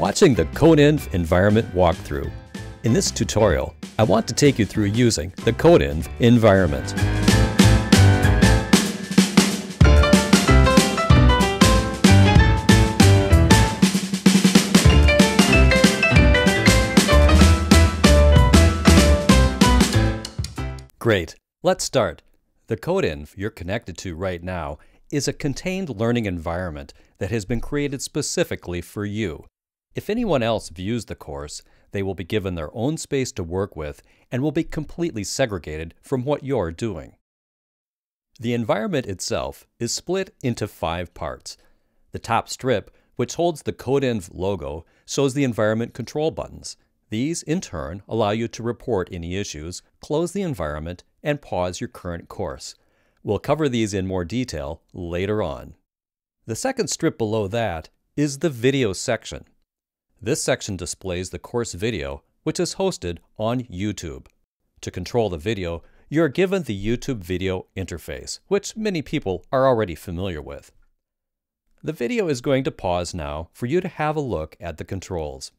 watching the CodeEnv environment walkthrough. In this tutorial, I want to take you through using the CodeEnv environment. Great, let's start. The CodeEnv you're connected to right now is a contained learning environment that has been created specifically for you. If anyone else views the course, they will be given their own space to work with and will be completely segregated from what you're doing. The environment itself is split into 5 parts. The top strip, which holds the CodeEnv logo, shows the environment control buttons. These, in turn, allow you to report any issues, close the environment, and pause your current course. We'll cover these in more detail later on. The second strip below that is the video section. This section displays the course video, which is hosted on YouTube. To control the video, you are given the YouTube video interface, which many people are already familiar with. The video is going to pause now for you to have a look at the controls.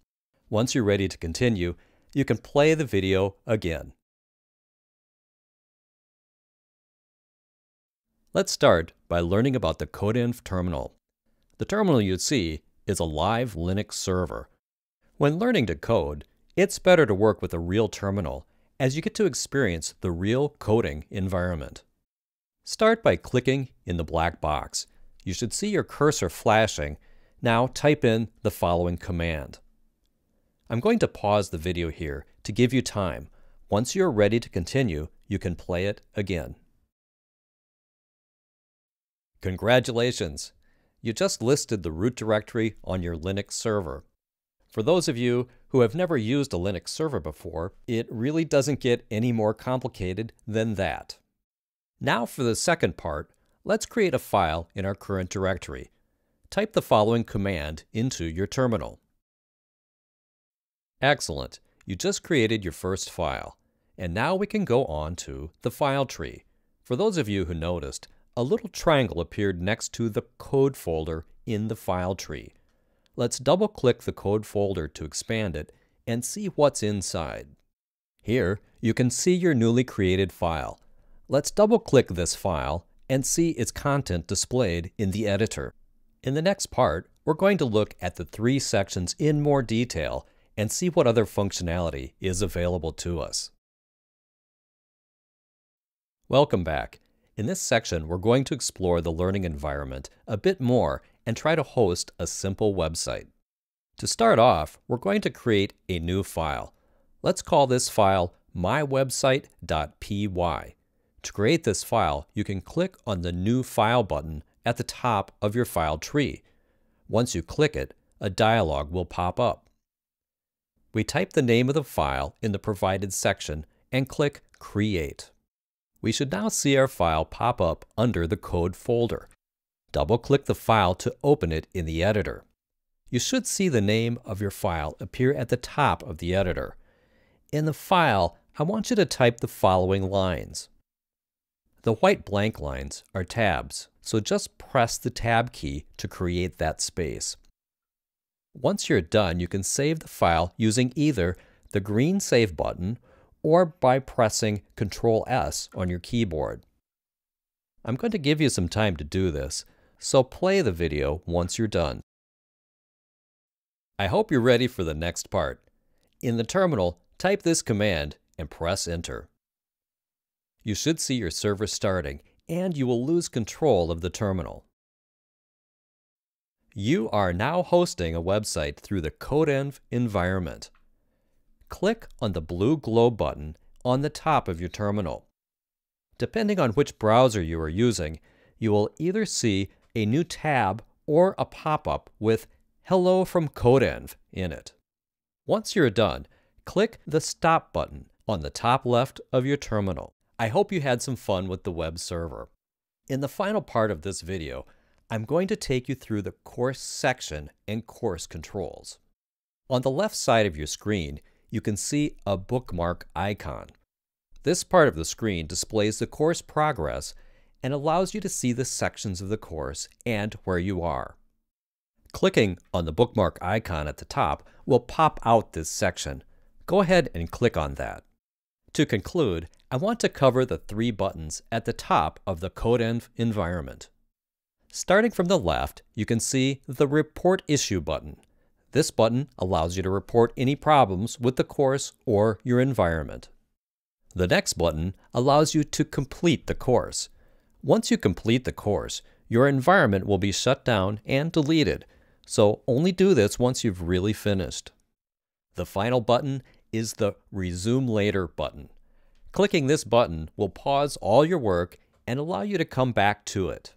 Once you're ready to continue, you can play the video again. Let's start by learning about the CodeEnv terminal. The terminal you see is a live Linux server. When learning to code, it's better to work with a real terminal, as you get to experience the real coding environment. Start by clicking in the black box. You should see your cursor flashing. Now type in the following command. I'm going to pause the video here to give you time. Once you're ready to continue, you can play it again. Congratulations! You just listed the root directory on your Linux server. For those of you who have never used a Linux server before, it really doesn't get any more complicated than that. Now for the second part, let's create a file in our current directory. Type the following command into your terminal. Excellent! You just created your first file. And now we can go on to the file tree. For those of you who noticed, a little triangle appeared next to the code folder in the file tree. Let's double-click the code folder to expand it and see what's inside. Here, you can see your newly created file. Let's double-click this file and see its content displayed in the editor. In the next part, we're going to look at the 3 sections in more detail and see what other functionality is available to us. Welcome back. In this section, we're going to explore the learning environment a bit more and try to host a simple website. To start off, we're going to create a new file. Let's call this file mywebsite.py. To create this file, you can click on the New File button at the top of your file tree. Once you click it, a dialog will pop up. We type the name of the file in the provided section and click Create. We should now see our file pop up under the code folder. Double-click the file to open it in the editor. You should see the name of your file appear at the top of the editor. In the file, I want you to type the following lines. The white blank lines are tabs, so just press the tab key to create that space. Once you're done, you can save the file using either the green Save button or by pressing Ctrl+S on your keyboard. I'm going to give you some time to do this, so play the video once you're done. I hope you're ready for the next part. In the terminal, type this command and press Enter. You should see your server starting, and you will lose control of the terminal. You are now hosting a website through the CodeEnv environment. Click on the blue globe button on the top of your terminal. Depending on which browser you are using, you will either see a new tab or a pop-up with Hello from CodeEnv in it. Once you're done, click the Stop button on the top left of your terminal. I hope you had some fun with the web server. In the final part of this video, I'm going to take you through the course section and course controls. On the left side of your screen, you can see a bookmark icon. This part of the screen displays the course progress and allows you to see the sections of the course and where you are. Clicking on the bookmark icon at the top will pop out this section. Go ahead and click on that. To conclude, I want to cover the 3 buttons at the top of the CodeEnv environment. Starting from the left, you can see the Report Issue button. This button allows you to report any problems with the course or your environment. The next button allows you to complete the course. Once you complete the course, your environment will be shut down and deleted, so only do this once you've really finished. The final button is the Resume Later button. Clicking this button will pause all your work and allow you to come back to it.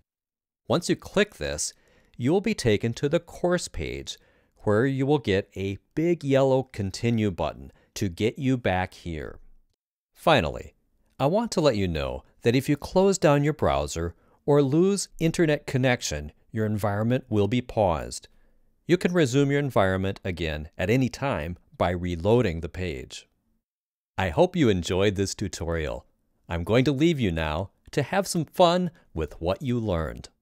Once you click this, you will be taken to the course page where you will get a big yellow Continue button to get you back here. Finally, I want to let you know that if you close down your browser or lose internet connection, your environment will be paused. You can resume your environment again at any time by reloading the page. I hope you enjoyed this tutorial. I'm going to leave you now to have some fun with what you learned.